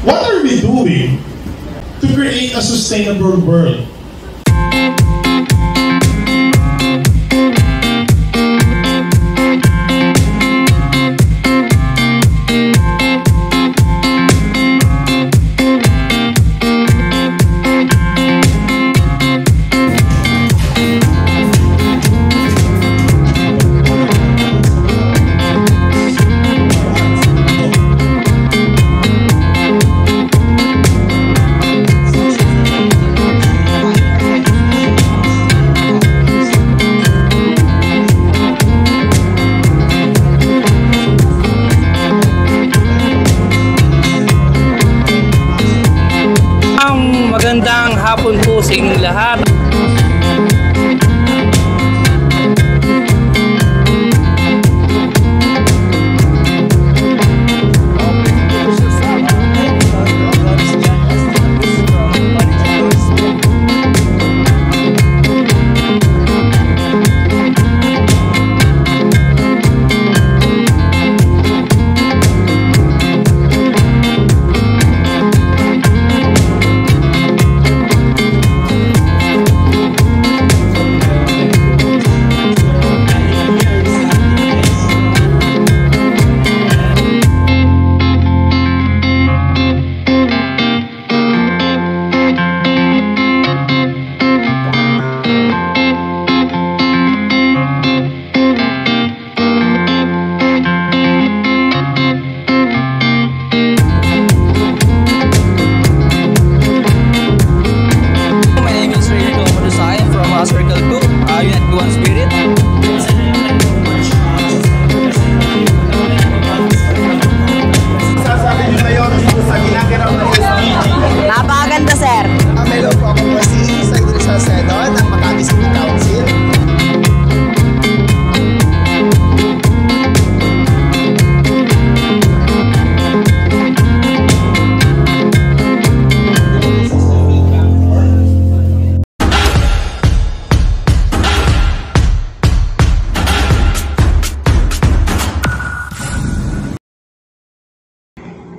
What are we doing to create a sustainable world? Magandang hapon po sa inyong lahat. Napakaganda, sir. Hello po, ako po si Secretary sa Senado ng Makati City Council.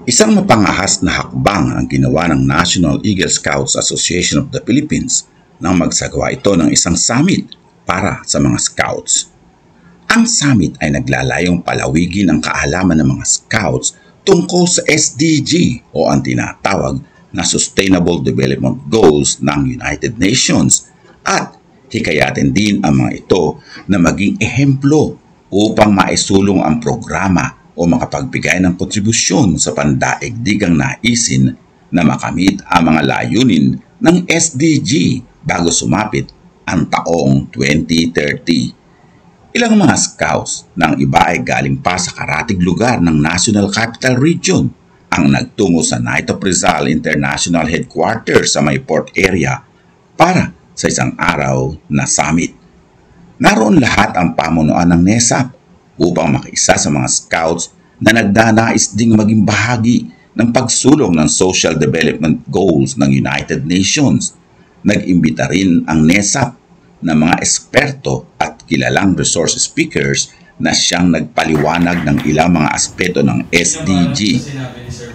Isang mapangahas na hakbang ang ginawa ng National Eagle Scouts Association of the Philippines nang magsagawa ito ng isang summit para sa mga scouts. Ang summit ay naglalayong palawigin ang kaalaman ng mga scouts tungkol sa SDG o ang tinatawag na Sustainable Development Goals ng United Nations at hikayatin din ang mga ito na maging ehemplo upang maisulong ang programa o makapagbigay ng kontribusyon sa pandaigdigang naisin na makamit ang mga layunin ng SDG bago sumapit ang taong 2030. Ilang mga scouts ng iba ay galing pa sa karatig lugar ng National Capital Region ang nagtungo sa Knight of Rizal International Headquarters sa Mayport area para sa isang araw na summit. Naroon lahat ang pamunuan ng NESAP upang makiisa sa mga scouts na nagdanais ding maging bahagi ng pagsulong ng Social Development Goals ng United Nations. Nag-imbita rin ang NESAP na mga eksperto at kilalang resource speakers na siyang nagpaliwanag ng ilang mga aspeto ng SDG.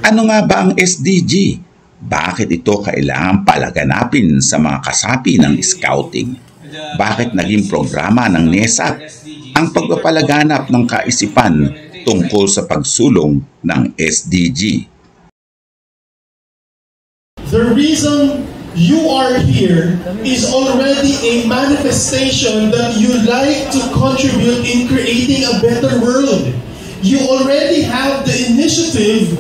Ano nga ba ang SDG? Bakit ito kailangang palaganapin sa mga kasapi ng scouting? Bakit naging programa ng NESAP ang pagpapalaganap ng kaisipan tungkol sa pagsulong ng SDG? The reason you are here is already a manifestation that you like to contribute in creating a better world. You already have the initiative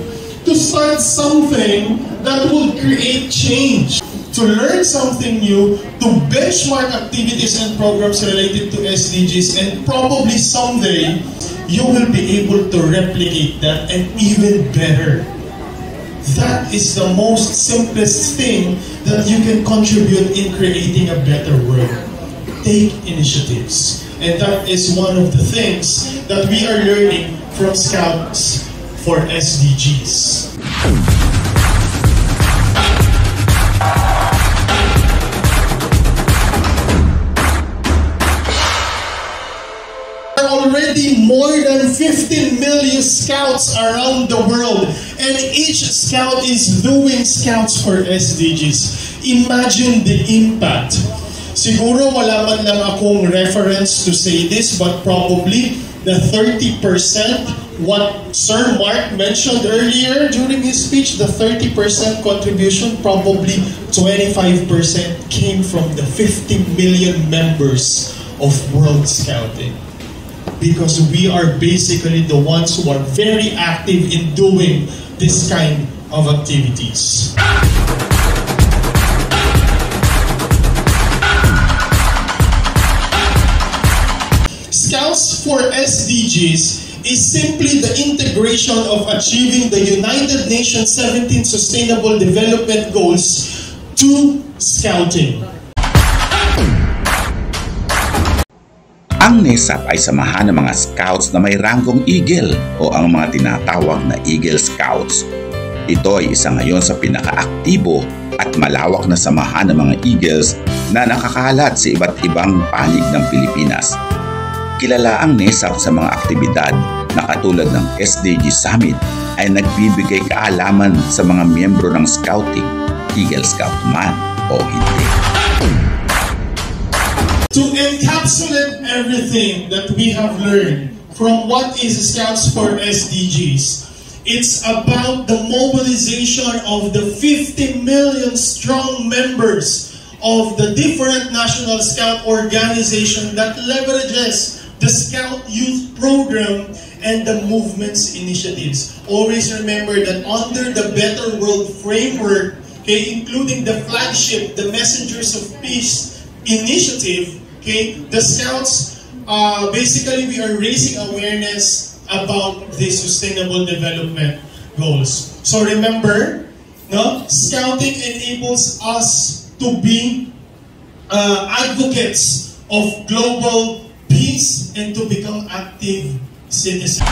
to start something that will create change, to learn something new, to benchmark activities and programs related to SDGs, and probably someday you will be able to replicate that and even better. That is the most simplest thing that you can contribute in creating a better world. Take initiatives. And that is one of the things that we are learning from Scouts for SDGs. Already more than 15 million scouts around the world, And each scout is doing Scouts for SDGs. Imagine the impact. Siguro wala man lang akong reference to say this, but probably the 30%, what Sir Mark mentioned earlier during his speech, the 30% contribution, probably 25% came from the 50 million members of World Scouting. Because we are basically the ones who are very active in doing this kind of activities. Scouts for SDGs is simply the integration of achieving the United Nations 17 Sustainable Development Goals to Scouting. Ang NESAP ay samahan ng mga Scouts na may ranggong Eagle o ang mga tinatawag na Eagle Scouts. Ito ay isa ngayon sa pinakaaktibo at malawak na samahan ng mga Eagles na nakakalat sa iba't ibang panig ng Pilipinas. Kilala ang NESAP sa mga aktibidad na katulad ng SDG Summit ay nagbibigay kaalaman sa mga miyembro ng Scouting, Eagle Scout man o hindi. To encapsulate everything that we have learned from what is Scouts for SDGs, it's about the mobilization of the 50 million strong members of the different National Scout organization that leverages the Scout Youth Program and the movement's initiatives. Always remember that under the Better World framework, okay, including the flagship, the Messengers of Peace initiative, okay, the Scouts, basically we are raising awareness about the Sustainable Development Goals. So remember, no, Scouting enables us to be advocates of global peace and to become active citizens.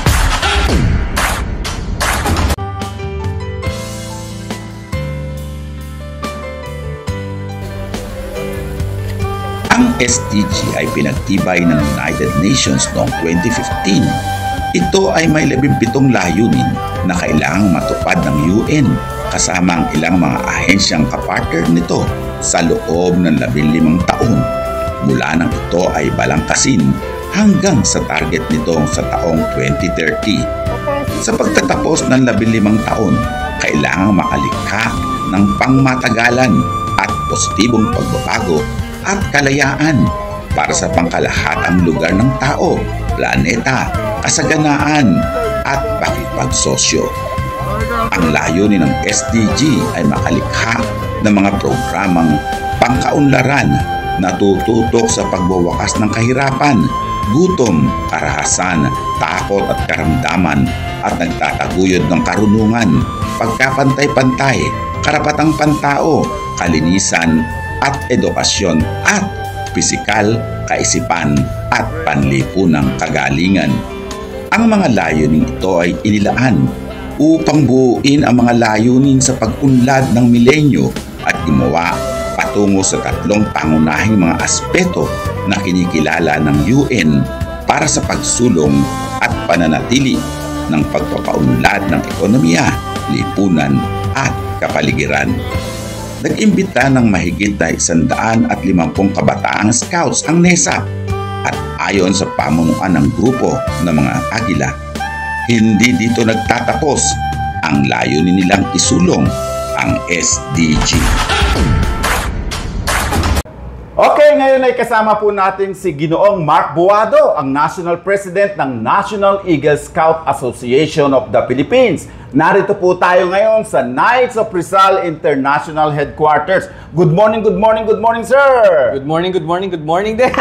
Ang SDG ay pinagtibay ng United Nations noong 2015. Ito ay may 17 layunin na kailangang matupad ng UN kasama ang ilang mga ahensyang kapartner nito sa loob ng 15 taon. Mula nang ito ay balangkasin hanggang sa target nito sa taong 2030. Sa pagtatapos ng 15 taon, kailangang makalikha ng pangmatagalan at positibong pagbabago at kalayaan para sa pangkalahatang lugar ng tao, planeta, kasaganaan at pakipagsosyo. Ang layunin ng SDG ay makalikha ng mga programang pangkaunlaran na tututok sa pagwawakas ng kahirapan, gutom, karahasan, takot at karamdaman at nagtataguyod ng karunungan, pagkapantay-pantay, karapatang pantao, kalinisan at edukasyon at pisikal, kaisipan at panlipunang kagalingan. Ang mga layunin ito ay inilaan upang buuin ang mga layunin sa pag-unlad ng milenyo at gumawa patungo sa 3 pangunahing mga aspeto na kinikilala ng UN para sa pagsulong at pananatili ng pagpapaunlad ng ekonomiya, lipunan at kapaligiran. Nag-imbita ng mahigit na 150 kabataang Scouts ang NESAP at ayon sa pamunuan ng grupo ng mga Agila, hindi dito nagtatapos ang layunin nilang isulong ang SDG. Okay, ngayon ay kasama po natin si Ginoong Mark Buado, ang National President ng National Eagle Scout Association of the Philippines. Narito po tayo ngayon sa Knights of Rizal International Headquarters. Good morning, sir! Good morning din.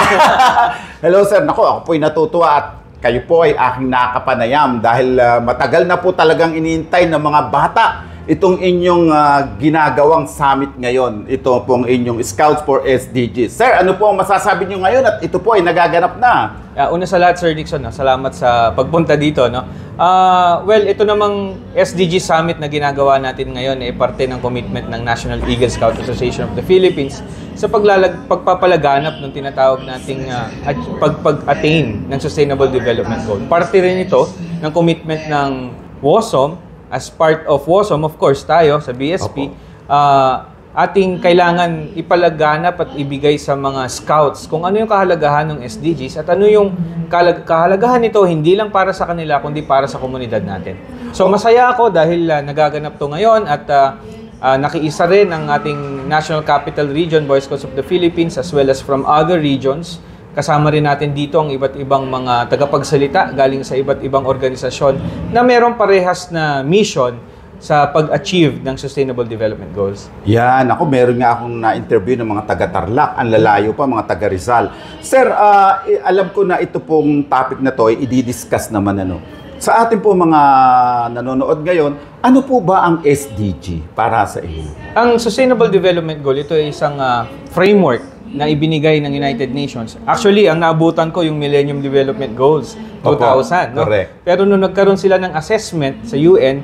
Hello, sir. Naku, ako po'y natutuwa at kayo po ay aking nakapanayam dahil matagal na po talagang iniintay ng mga bata itong inyong ginagawang summit ngayon. Ito pong inyong Scouts for SDGs. Sir, ano po ang masasabi niyo ngayon at ito po ay nagaganap na? Una sa lahat, Sir Dixon, salamat sa pagpunta dito. Well, ito namang SDG Summit na ginagawa natin ngayon ay parte ng commitment ng National Eagle Scout Association of the Philippines sa pagpapalaganap ng tinatawag nating pag-attain ng Sustainable Development Goal. Parte rin ito ng commitment ng WOSOM as part of WOSOM, of course, tayo sa BSP, ating kailangan ipalaganap at ibigay sa mga scouts kung ano yung kahalagahan ng SDGs at ano yung kahalagahan nito hindi lang para sa kanila kundi para sa komunidad natin. So masaya ako dahil nagaganap to ngayon at nakiisa rin ang ating National Capital Region, Boy Scouts of the Philippines, as well as from other regions. Kasama rin natin dito ang iba't ibang mga tagapagsalita galing sa iba't ibang organisasyon na merong parehas na mission sa pag-achieve ng Sustainable Development Goals. Yan, ako meron nga akong na-interview ng mga taga-Tarlac, ang lalayo pa, mga taga-Rizal. Sir, alam ko na ito pong topic na to ay i-discuss naman sa ating po mga nanonood ngayon, ano po ba ang SDG para sa inyo? Ang Sustainable Development Goal, ito ay isang framework na ibinigay ng United Nations. Actually, ang naabutan ko yung Millennium Development Goals 2000. No? Correct. Pero nung nagkaroon sila ng assessment sa UN,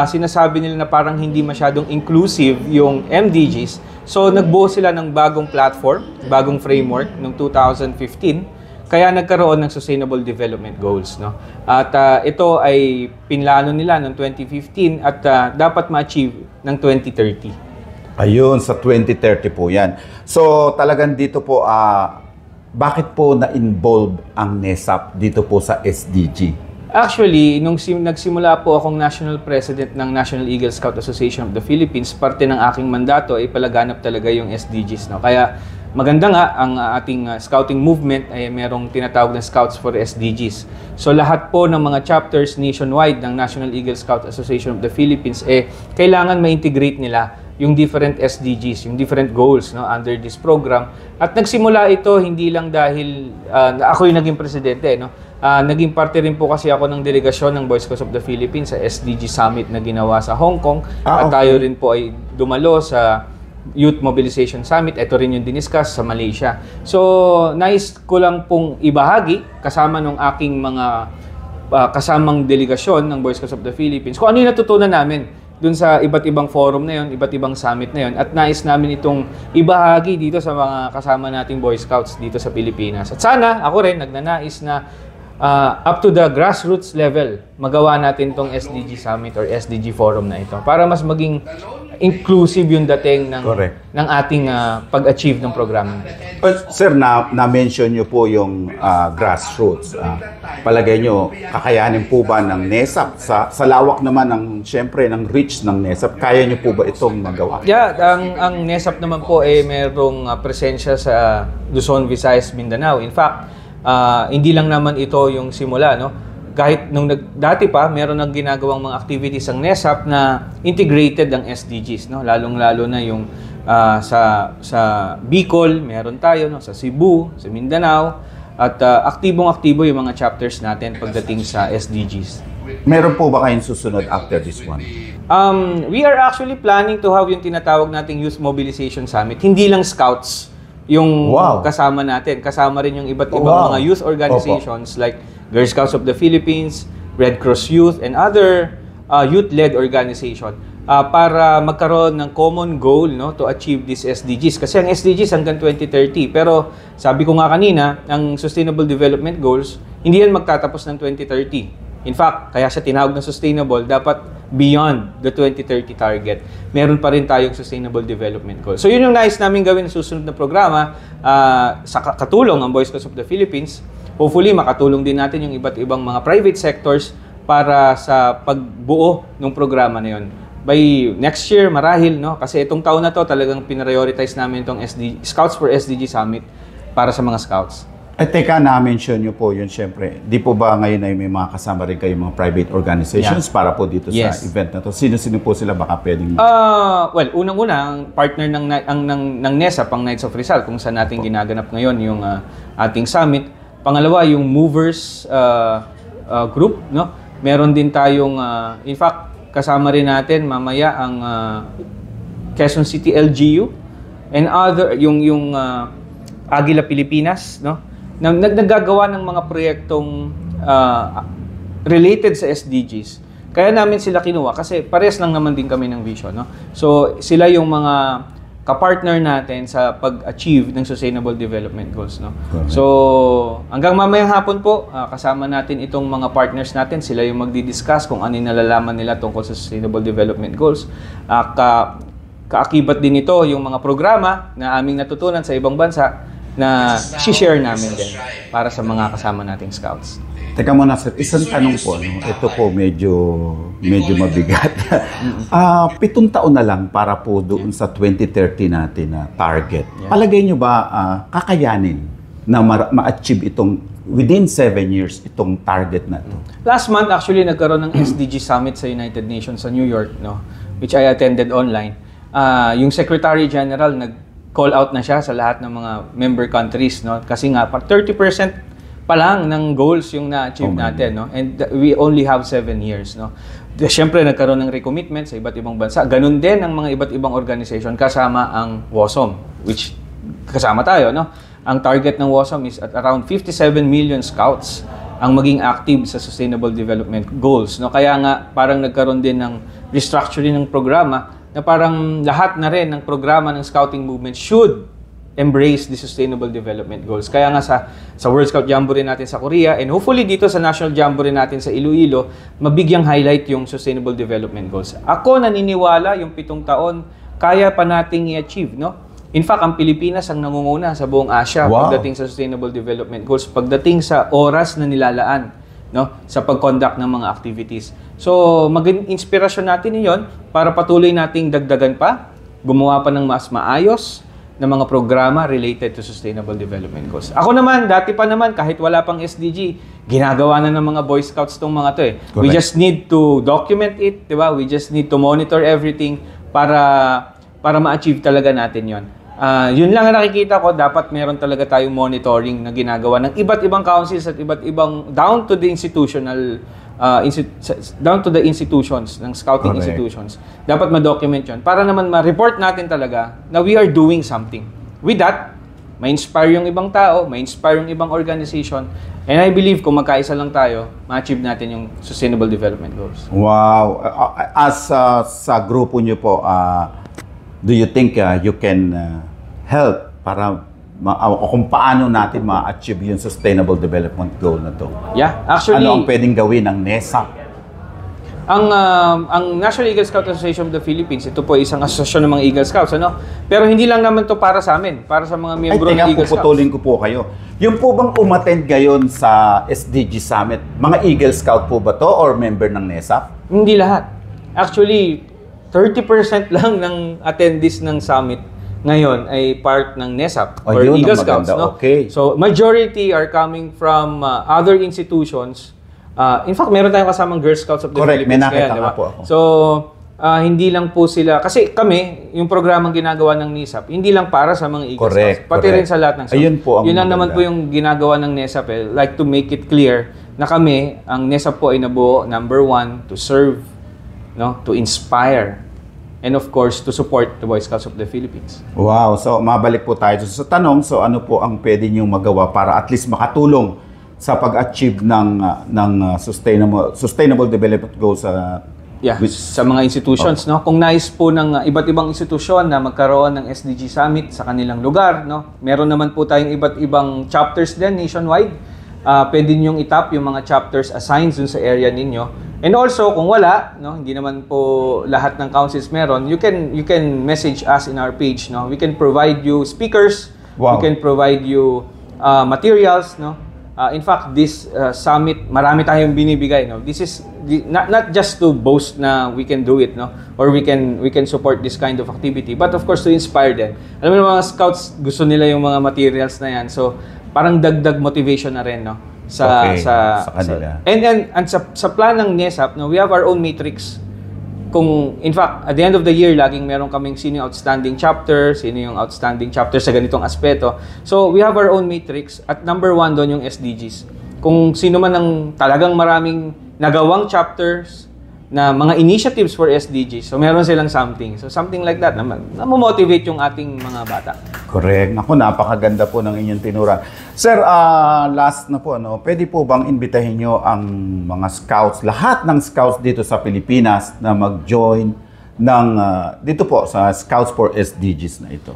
sinasabi nila na parang hindi masyadong inclusive yung MDGs. So, nagbuo sila ng bagong platform, bagong framework noong 2015. Kaya nagkaroon ng Sustainable Development Goals. No? At ito ay pinlano nila noong 2015 at dapat ma-achieve ng 2030. Ayun, sa 2030 po yan. So, talagang dito po, bakit po na-involve ang NESAP dito po sa SDG? Actually, nung nagsimula po akong National President ng National Eagle Scout Association of the Philippines, parte ng aking mandato ay palaganap talaga yung SDGs. No? Kaya maganda nga ang ating scouting movement ay merong tinatawag na Scouts for SDGs. So lahat po ng mga chapters nationwide ng National Eagle Scout Association of the Philippines kailangan ma-integrate nila yung different SDGs, yung different goals under this program. At nagsimula ito hindi lang dahil ako yung naging presidente, naging parte rin po kasi ako ng delegasyon ng Boy Scouts of the Philippines sa SDG Summit na ginawa sa Hong Kong. At tayo rin po ay dumalo sa Youth Mobilization Summit. Ito rin yung diniscuss sa Malaysia. So, nais ko lang pong ibahagi kasama ng aking mga kasamang delegasyon ng Boy Scouts of the Philippines kung ano yung natutunan namin dun sa iba't ibang forum na yun, iba't ibang summit na yun. At nais namin itong ibahagi dito sa mga kasama nating Boy Scouts dito sa Pilipinas. At sana, ako rin, nagnanais na up to the grassroots level, magawa natin itong SDG Summit or SDG Forum na ito para mas maging inclusive yung dating ng ating pag-achieve ng programa. Sir, na-mention nyo po yung grassroots. Palagay nyo, kakayanin po ba ng NESAP? Sa lawak naman syempre, ng reach ng NESAP, kaya nyo po ba itong magawa? Yeah, ang NESAP naman po merong presensya sa Luzon, Visayas, Mindanao. In fact, hindi lang naman ito yung simula, kahit nung dati pa, meron nang ginagawang mga activities ang NESAP na integrated ang SDGs, lalong-lalo na yung sa Bicol, meron tayo, sa Cebu, sa Mindanao, at aktibong-aktibo yung mga chapters natin pagdating sa SDGs. Meron po ba kayong susunod after this one? We are actually planning to have yung tinatawag nating Youth Mobilization Summit. Hindi lang scouts yung kasama natin. Kasama rin yung iba't ibang mga youth organizations like Girl Scouts of the Philippines, Red Cross Youth, and other youth-led organization para magkaroon ng common goal to achieve these SDGs. Kasi ang SDGs hanggang 2030. Pero sabi ko nga kanina, ang Sustainable Development Goals, hindi yan magtatapos ng 2030. In fact, kaya siya tinawag na sustainable, dapat beyond the 2030 target. Meron pa rin tayong Sustainable Development Goals. So yun yung nais namin gawin sa susunod na programa sa katulong ng Boy Scouts of the Philippines. Hopefully, makatulong din natin yung iba't ibang mga private sectors para sa pagbuo ng programa na yun. By next year, marahil, kasi itong taon na to talagang pinarioritize namin itong Scouts for SDG Summit para sa mga Scouts. Teka, na-mention nyo po yun, syempre. Di po ba ngayon ay may mga kasama rin kayo mga private organizations para po dito sa event na to? Sino-sino po sila baka pwedeng... Well, unang-una, ang partner ng NESAP, ang Knights of Rizal, kung saan natin ginaganap ngayon yung ating summit. Pangalawa, yung Movers group, Meron din tayong, in fact, kasama rin natin mamaya ang Quezon City LGU and other, yung Agila Pilipinas, naggagawa ng mga proyektong related sa SDGs. Kaya namin sila kinuha kasi pares lang naman din kami ng vision. So, sila yung mga kapartner natin sa pag-achieve ng Sustainable Development Goals, no? Correct. So, hanggang mamayang hapon po, kasama natin itong mga partners natin. Sila yung magdi-discuss kung ano yung nalalaman nila tungkol sa Sustainable Development Goals. Kaakibat din ito yung mga programa na aming natutunan sa ibang bansa na share namin din para sa mga kasama nating scouts. Teka muna, sir. Isang tanong po. No? Ito po medyo mabigat. 7 taon na lang para po doon sa 2030 natin na target. Yeah. Palagay nyo ba kakayanin na ma-achieve itong within 7 years itong target na ito? Last month, actually, nagkaroon ng SDG Summit sa United Nations sa New York, no? Which I attended online. Yung Secretary General nag-call out na siya sa lahat ng mga member countries, no? Kasi nga, 30% pa lang ng goals yung na-achieve natin, no? And we only have 7 years, no? Siyempre, nagkaroon ng recommitment sa iba't ibang bansa. Ganun din ang mga iba't ibang organization kasama ang WOSOM, which kasama tayo, no? Ang target ng WOSOM is at around 57 million scouts ang maging active sa Sustainable Development Goals, no? Kaya nga, parang nagkaroon din ng restructuring ng programa na parang lahat na rin ng programa ng scouting movement should embrace the Sustainable Development Goals. Kaya nga sa World Scout Jamboree natin sa Korea and hopefully dito sa National Jamboree natin sa Iloilo, mabigyang highlight yung Sustainable Development Goals. Ako naniniwala yung 7 taon, kaya pa nating i-achieve, no? In fact, ang Pilipinas ang nangunguna sa buong Asia pagdating sa Sustainable Development Goals, pagdating sa oras na nilalaan, no, sa pag-conduct ng mga activities. So, maging inspirasyon natin iyon para patuloy nating dagdagan pa, gumawa pa ng mas maayos na mga programa related to Sustainable Development Goals. Ako naman, dati pa naman, kahit wala pang SDG, ginagawa na ng mga Boy Scouts tong mga to eh. Correct. We just need to document it, di ba? We just need to monitor everything para ma-achieve talaga natin yon. Yun lang ang nakikita ko, dapat meron talaga tayong monitoring na ginagawa ng iba't ibang councils at iba't ibang down to the institutional down to the institutions ng scouting Correct. institutions. Dapat ma-document yun para naman ma-report natin talaga na we are doing something. With that, ma-inspire yung ibang tao, ma-inspire yung ibang organization, and I believe kung magkaisa lang tayo, ma-achieve natin yung Sustainable Development Goals. Wow. As sa grupo nyo po, do you think you can help para kung paano natin ma-achieve yung Sustainable Development Goal na to? Yeah, actually, Ano ang pwedeng gawin ng NESA? Ang National Eagle Scout Association of the Philippines, ito po isang asosasyon ng mga Eagle Scouts, ano? Pero hindi lang naman to para sa amin, para sa mga miyembro ng Eagle Scouts. Puputulin ko po kayo. Yung po bang umattend ngayon sa SDG Summit, mga Eagle Scout po ba to or member ng NESA? Hindi lahat. Actually, 30% lang ng attendees ng summit ngayon ay part ng NESAP or yun, Eagle ang Scouts, maganda. no? Okay. So, majority are coming from other institutions. In fact, meron tayong kasamang Girl Scouts of the Correct, Philippines may nakita ngayon, nga diba? po ako. So, hindi lang po sila, kasi kami, yung programang ginagawa ng NESAP, hindi lang para sa mga Eagle Correct, Scouts, pati correct. rin sa lahat ng scouts. Ayun po ang Yun lang naman maganda. po yung ginagawa ng NESAP. Like to make it clear na kami, ang NESAP po ay nabuo, number 1, to serve, no, to inspire, and of course, to support the Boy Scouts of the Philippines. Wow. So, mabalik po tayo sa tanong. So, ano po ang pwede niyong magawa para at least makatulong sa pag-achieve ng sustainable development goals sa Yeah, sa mga institutions, no? Kung nais po ng iba't ibang institusyon na magkaroon ng SDG Summit sa kanilang lugar, no? Meron naman po tayong iba't ibang chapters din nationwide. Pwede ninyong itap yung mga chapters assigned dun sa area ninyo. And also, kung wala, no, hindi naman po lahat ng councils meron, you can message us in our page, no? We can provide you speakers, Wow. we can provide you materials, no? In fact, this summit, marami tayong binibigay, no? This is not just to boast na we can do it, no? Or we can support this kind of activity, but of course to inspire them. Alam mo, mga scouts gusto nila yung mga materials na yan. So, parang dagdag motivation na rin, no? Sa kanila. And sa plan ng NESAP, no, we have our own matrix. Kung in fact, at the end of the year, laging meron kaming sino yung outstanding chapter, sino yung outstanding chapter sa ganitong aspeto. So, we have our own matrix at number 1 doon yung SDGs. Kung sino man ang talagang maraming nagawang chapters na mga initiatives for SDGs, so meron silang something. So, something like that, na motivate yung ating mga bata. Correct. Naku, napakaganda po ng inyong tinuran. Sir, last na po, pwede po bang imbitahin nyo ang mga scouts, lahat ng scouts dito sa Pilipinas na mag-join dito po sa Scouts for SDGs na ito?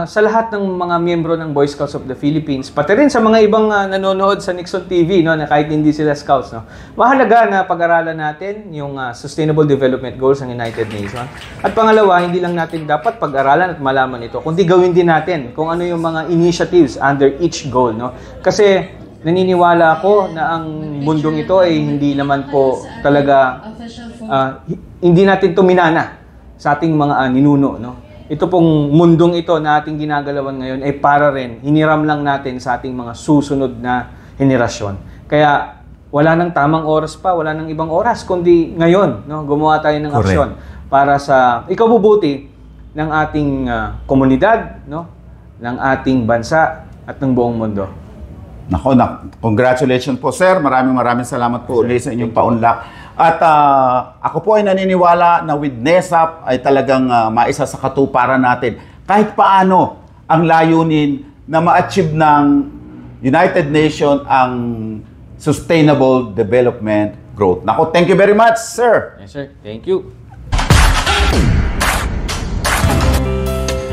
Sa lahat ng mga miyembro ng Boy Scouts of the Philippines, pati rin sa mga ibang nanonood sa Nixon TV, no, na kahit hindi sila Scouts, no, mahalaga na pag-aralan natin yung Sustainable Development Goals ng United Nations. At pangalawa, hindi lang natin dapat pag-aralan at malaman ito, kundi gawin din natin kung ano yung mga initiatives under each goal. No? Kasi naniniwala ako na ang mundong ito ay hindi naman po talaga hindi natin ito minana sa ating mga ninuno. No? Ito pong mundong ito na ating ginagalawan ngayon ay para rin, hiniram lang natin sa ating mga susunod na henerasyon. Kaya wala nang tamang oras pa, wala nang ibang oras, kundi ngayon, no? Gumawa tayo ng aksyon para sa ikabubuti ng ating komunidad, no? Ng ating bansa at ng buong mundo. Congratulations po, sir. Maraming salamat po ulit sa inyong paunlak. At ako po ay naniniwala na with NESAP ay talagang maisa sa katuparan natin. Kahit paano ang layunin na ma-achieve ng United Nations ang Sustainable Development Growth. Thank you very much, sir. Yes, sir. Thank you.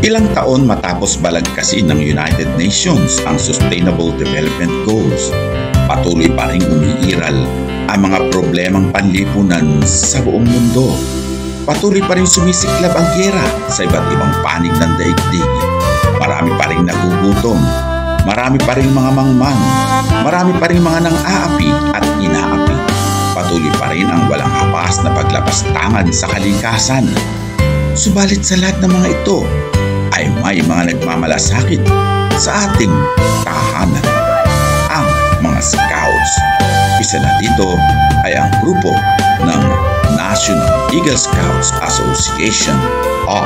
Ilang taon matapos balagkasin ng United Nations ang Sustainable Development Goals, patuloy pa rin umiiral ang mga problemang panlipunan sa buong mundo. Patuloy pa rin sumisiklab ang giyera sa iba't ibang panig ng daigdig. Marami pa rin nagugutom, marami pa rin mga mangmang, marami pa rin mga nang-aapi at inaapi. Patuloy pa rin ang walang hapas na paglapastangan sa kalikasan. Subalit sa lahat ng mga ito, ay may mga nagmamalasakit sa ating tahanan, ang mga Scouts. Isa na dito ay ang grupo ng National Eagle Scouts Association o